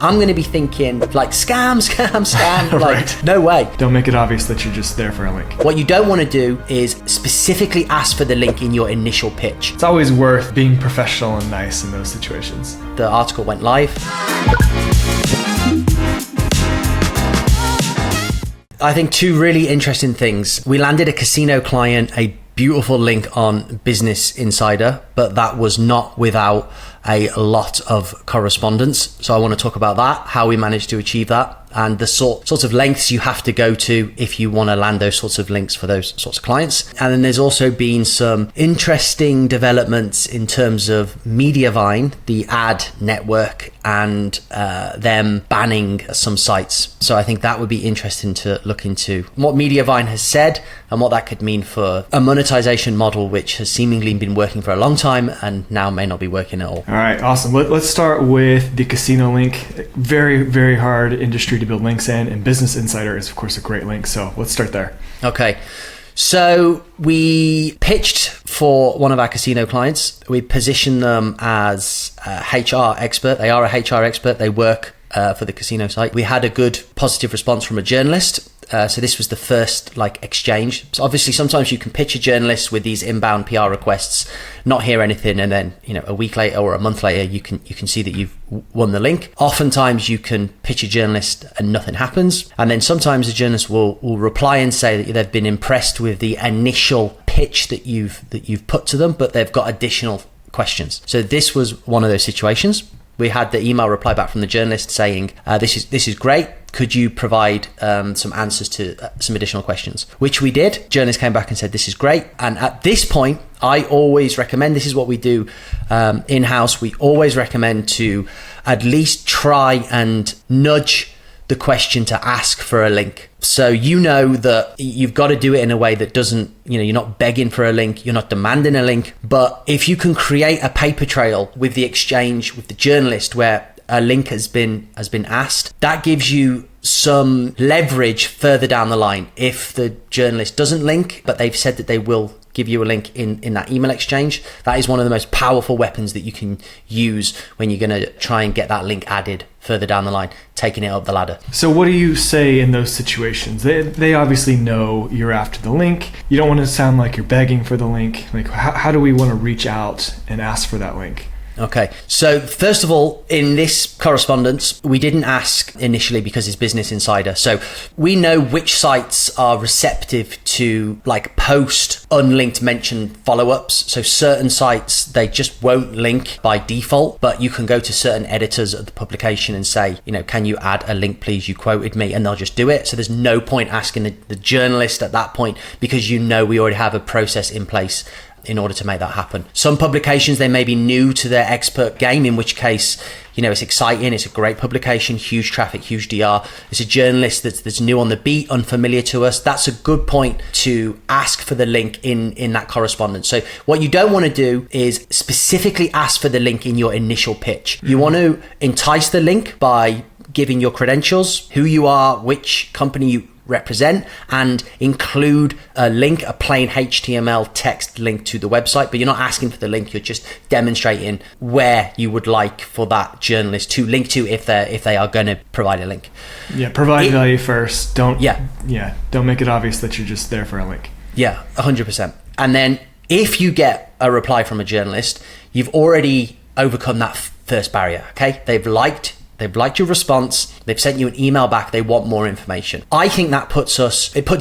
I'm going to be thinking like scam. Like, Right. no way. Don't make it obvious that you're just there for a link. What you don't want to do is specifically ask for the link in your initial pitch. It's always worth being professional and nice in those situations. The article went live. I think two really interesting things. We landed a casino client a beautiful link on Business Insider, but that was not without a lot of correspondence. So I want to talk about that, how we managed to achieve that, and the sorts of lengths you have to go to if you want to land those sorts of links for those sorts of clients. And then there's also been some interesting developments in terms of Mediavine, the ad network, and them banning some sites. So I think that would be interesting to look into what Mediavine has said and what that could mean for a monetization model which has seemingly been working for a long time and now may not be working at all. All right, awesome. Let's start with the casino link. Very, very hard industry to build links in, and Business Insider is, of course, a great link. So let's start there. Okay. So we pitched for one of our casino clients. We positioned them as a HR expert. They are a HR expert. They work for the casino site. We had a good positive response from a journalist. So this was the first exchange. So obviously sometimes you can pitch a journalist with these inbound PR requests, not hear anything, and then a week later or a month later you can see that you've won the link. Oftentimes you can pitch a journalist and nothing happens, and then sometimes a journalist will reply and say that they've been impressed with the initial pitch that you've put to them, but they've got additional questions. So this was one of those situations. We had the email reply back from the journalist saying, this is great. Could you provide some answers to some additional questions? Which we did. Journalist came back and said, this is great. And at this point, I always recommend, this is what we do in-house, we always recommend to at least try and nudge the question to ask for a link. So that you've got to do it in a way that doesn't, you're not begging for a link, you're not demanding a link. But if you can create a paper trail with the exchange with the journalist where a link has been asked, that gives you some leverage further down the line. If the journalist doesn't link, but they've said that they will give you a link in that email exchange, that is one of the most powerful weapons that you can use when you're going to try and get that link added further down the line, taking it up the ladder. So what do you say in those situations? They obviously know you're after the link. You don't want to sound like you're begging for the link. Like, how do we want to reach out and ask for that link? Okay, so first of all, in this correspondence, we didn't ask initially because it's Business Insider. So we know which sites are receptive to post unlinked mention follow-ups. So certain sites, they just won't link by default, but you can go to certain editors of the publication and say, can you add a link, please? You quoted me, and they'll just do it. So there's no point asking the journalist at that point because we already have a process in place in order to make that happen. Some publications, they may be new to their expert game, in which case, it's exciting, it's a great publication, huge traffic, huge DR. It's a journalist that's new on the beat, unfamiliar to us. That's a good point to ask for the link in that correspondence. So what you don't want to do is specifically ask for the link in your initial pitch. You want to entice the link by giving your credentials, who you are, which company you represent, and include a link, a plain HTML text link to the website. But you're not asking for the link, you're just demonstrating where you would like for that journalist to link to if they are going to provide a link. Provide value first. Don't make it obvious that you're just there for a link. 100%. And then if you get a reply from a journalist, you've already overcome that first barrier. Okay, they've liked your response, they've sent you an email back, they want more information. I think that puts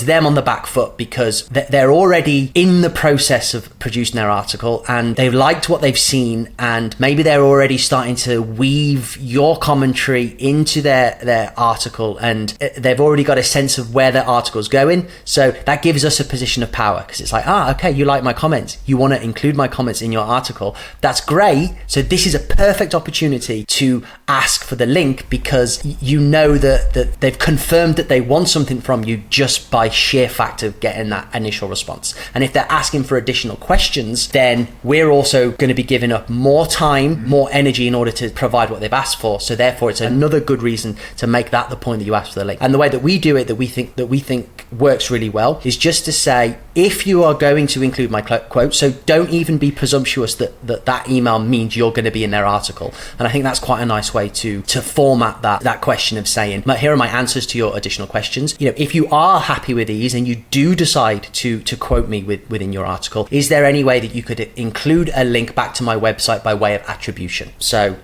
them on the back foot because they're already in the process of producing their article and they've liked what they've seen, and maybe they're already starting to weave your commentary into their article, and they've already got a sense of where their article's going. So that gives us a position of power because it's like, okay, you like my comments, you want to include my comments in your article. That's great. So this is a perfect opportunity to ask for the link because you know that they've confirmed that they want something from you just by sheer fact of getting that initial response. And if they're asking for additional questions, then we're also going to be giving up more time, more energy in order to provide what they've asked for. So therefore, it's another good reason to make that the point that you asked for the link. And the way that we do it, that we think works really well is just to say, if you are going to include my quote, so don't even be presumptuous that email means you're going to be in their article. And I think that's quite a nice way to format that question of saying, here are my answers to your additional questions. If you are happy with these and you do decide to quote me within your article, is there any way that you could include a link back to my website by way of attribution? So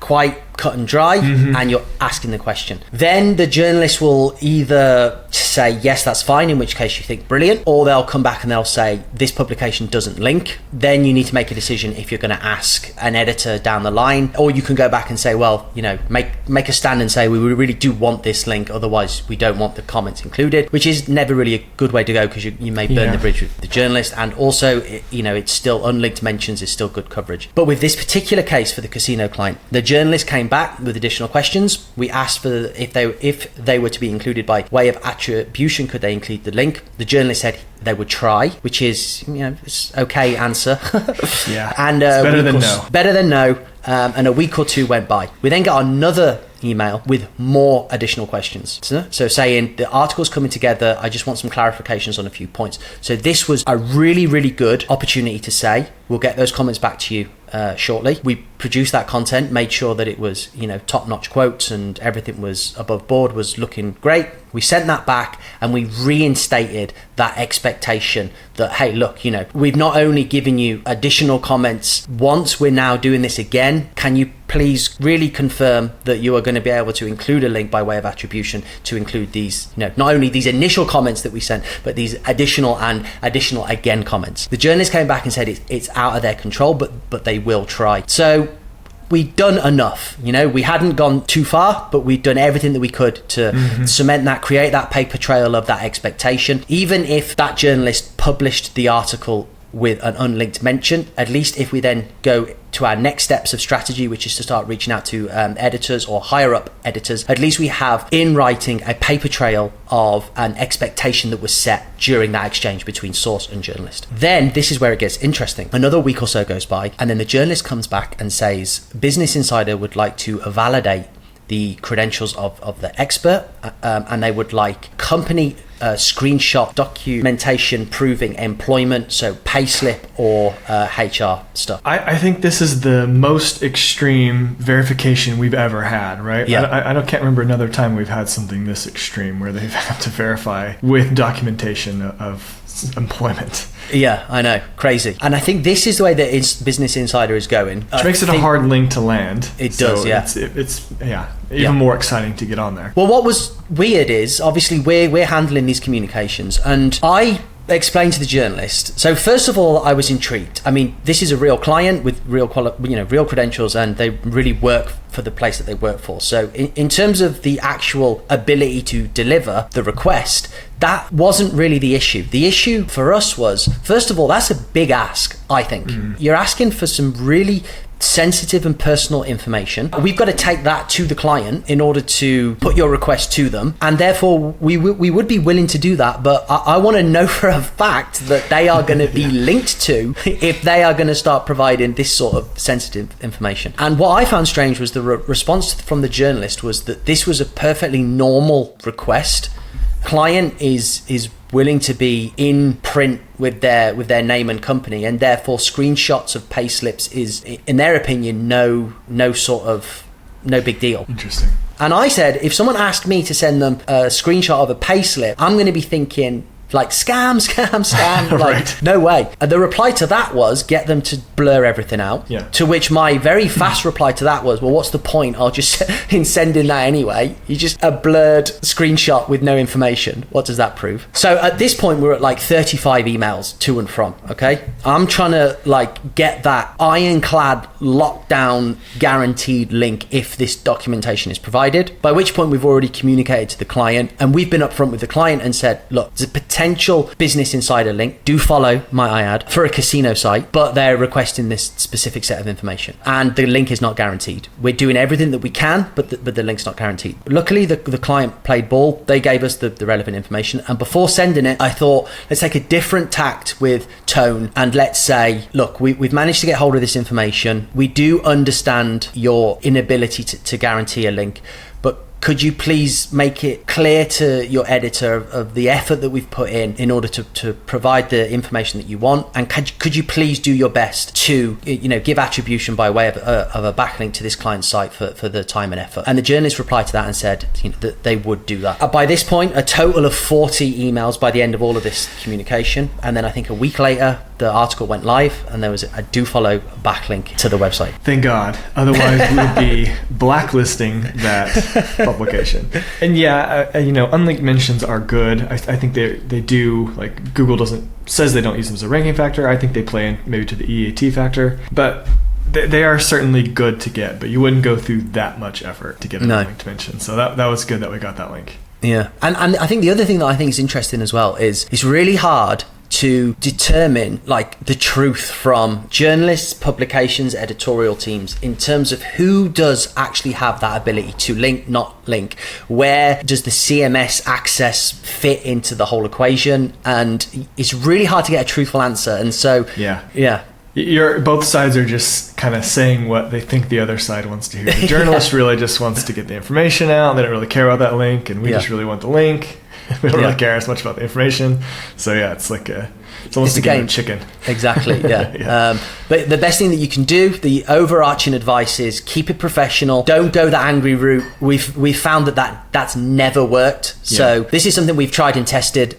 quite cut and dry, and you're asking the question. Then the journalist will either say, yes, that's fine, in which case you think brilliant, or they'll come back and they'll say, this publication doesn't link. Then you need to make a decision if you're going to ask an editor down the line, or you can go back and say, well, make a stand and say, we really do want this link, otherwise we don't want the comments included, which is never really a good way to go, because you may burn the bridge with the journalist, and also it's still unlinked mentions is still good coverage. But with this particular case for the casino client, the journalist came back with additional questions. We asked for if they were to be included by way of attribution, could they include the link? The journalist said they would try, which is it's okay answer. Yeah, and it's better than no. And a week or two went by. We then got another email with more additional questions. So saying, the article's coming together, I just want some clarifications on a few points. So this was a really, really good opportunity to say, we'll get those comments back to you shortly. We produced that content, made sure that it was top-notch quotes and everything was above board, was looking great. We sent that back and we reinstated that expectation that, hey, look, we've not only given you additional comments once, we're now doing this again. Can you please really confirm that you are going to be able to include a link by way of attribution to include these, not only these initial comments that we sent, but these additional again comments. The journalist came back and said it's out of their control, but they will try. So we'd done enough. We hadn't gone too far, but we'd done everything that we could to cement that, create that paper trail of that expectation. Even if that journalist published the article with an unlinked mention, at least if we then go to our next steps of strategy, which is to start reaching out to editors or higher up editors, at least we have in writing a paper trail of an expectation that was set during that exchange between source and journalist. Then this is where it gets interesting. Another week or so goes by, and then the journalist comes back and says, Business Insider would like to validate the credentials of the expert, and they would like company screenshot documentation proving employment, so payslip or HR stuff. I think this is the most extreme verification we've ever had, right? Yeah. I can't remember another time we've had something this extreme where they've had to verify with documentation of employment. Yeah, I know. Crazy. And I think this is the way that Business Insider is going. Which makes it a hard link to land. It does, yeah. It's even more exciting to get on there. Well, what was weird is, obviously, we're handling these communications, and I explained to the journalist. So first of all, I was intrigued. I mean, this is a real client with real credentials, and they really work for the place that they work for. So in terms of the actual ability to deliver the request, that wasn't really the issue. The issue for us was, first of all, that's a big ask, I think. You're asking for some really sensitive and personal information. We've got to take that to the client in order to put your request to them, and therefore we would be willing to do that, but I want to know for a fact that they are going to be linked to if they are going to start providing this sort of sensitive information. And what I found strange was the response from the journalist was that this was a perfectly normal request. Client is willing to be in print with their name and company, and therefore screenshots of pay slips is, in their opinion, no big deal. Interesting. And I said, if someone asked me to send them a screenshot of a pay slip, I'm going to be thinking, like, scam, like, Right. No way. And the reply to that was, get them to blur everything out. Yeah. To which my very fast reply to that was, well, what's the point? I'll just, in sending that anyway, you just a blurred screenshot with no information. What does that prove? So at this point, we're at like 35 emails to and from, okay? I'm trying to like get that ironclad, lockdown, guaranteed link if this documentation is provided, by which point we've already communicated to the client, and we've been upfront with the client and said, look, there's a potential Business Insider link, Dofollow, might I add, for a casino site, but they're requesting this specific set of information, and the link is not guaranteed. We're doing everything that we can, but the link's not guaranteed. Luckily, the client played ball. They gave us the relevant information, and before sending it, I thought, let's take a different tact with tone, and let's say, look, we've managed to get hold of this information. We do understand your inability to guarantee a link, but could you please make it clear to your editor of the effort that we've put in order to provide the information that you want, and could you please do your best to give attribution by way of a backlink to this client's site for the time and effort. And the journalist replied to that and said that they would do that. By this point, a total of 40 emails by the end of all of this communication, and then I think a week later the article went live and there was a Dofollow backlink to the website. Thank God, otherwise we would be blacklisting that publication. And unlinked mentions are good. I think they do, like Google says they don't use them as a ranking factor. I think they play in maybe to the EAT factor, but they are certainly good to get, but you wouldn't go through that much effort to get a linked mention. So that was good that we got that link. Yeah. And I think the other thing that I think is interesting as well is it's really hard to determine the truth from journalists, publications, editorial teams in terms of who does actually have that ability to link, not link. Where does the CMS access fit into the whole equation? And it's really hard to get a truthful answer. And so, yeah. Both sides are just kind of saying what they think the other side wants to hear. The journalist really just wants to get the information out. They don't really care about that link, and we just really want the link. We don't really care as much about the information. So it's it's almost a game of chicken. Exactly. Yeah. But the best thing that you can do, the overarching advice is keep it professional. Don't go the angry route. We've found that's never worked. So this is something we've tried and tested.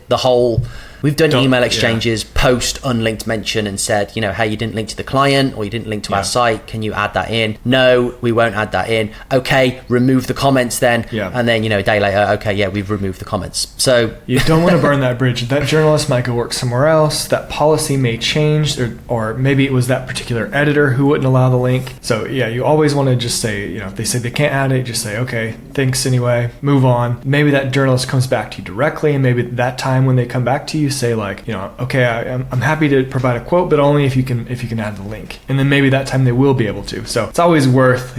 We've done email exchanges post unlinked mention and said, hey, you didn't link to the client or you didn't link to our site. Can you add that in? No, we won't add that in. Okay, remove the comments then. Yeah. And then, a day later, okay, yeah, we've removed the comments. So you don't want to burn that bridge. That journalist might go work somewhere else. That policy may change, or maybe it was that particular editor who wouldn't allow the link. So you always want to just say, if they say they can't add it, just say, okay, thanks anyway, move on. Maybe that journalist comes back to you directly, and maybe that time when they come back to you, say okay, I'm happy to provide a quote, but only if you can add the link. And then maybe that time they will be able to. So it's always worth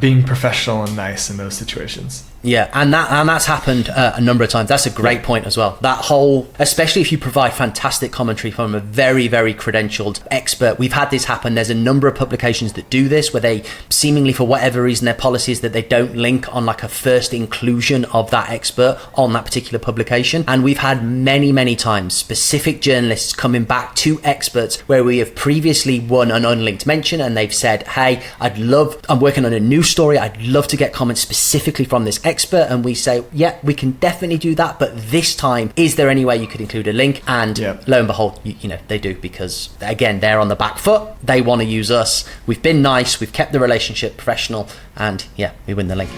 being professional and nice in those situations. Yeah, and that's happened a number of times. That's a great point as well. That whole, especially if you provide fantastic commentary from a very, very credentialed expert. We've had this happen. There's a number of publications that do this where they seemingly, for whatever reason, their policy is that they don't link on a first inclusion of that expert on that particular publication. And we've had many, many times specific journalists coming back to experts where we have previously won an unlinked mention and they've said, hey, I'm working on a new story. I'd love to get comments specifically from this expert. And we say, yeah, we can definitely do that, but this time, is there any way you could include a link? And lo and behold, they do, because again, they're on the back foot. They want to use us. We've been nice. We've kept the relationship professional, and we win the link.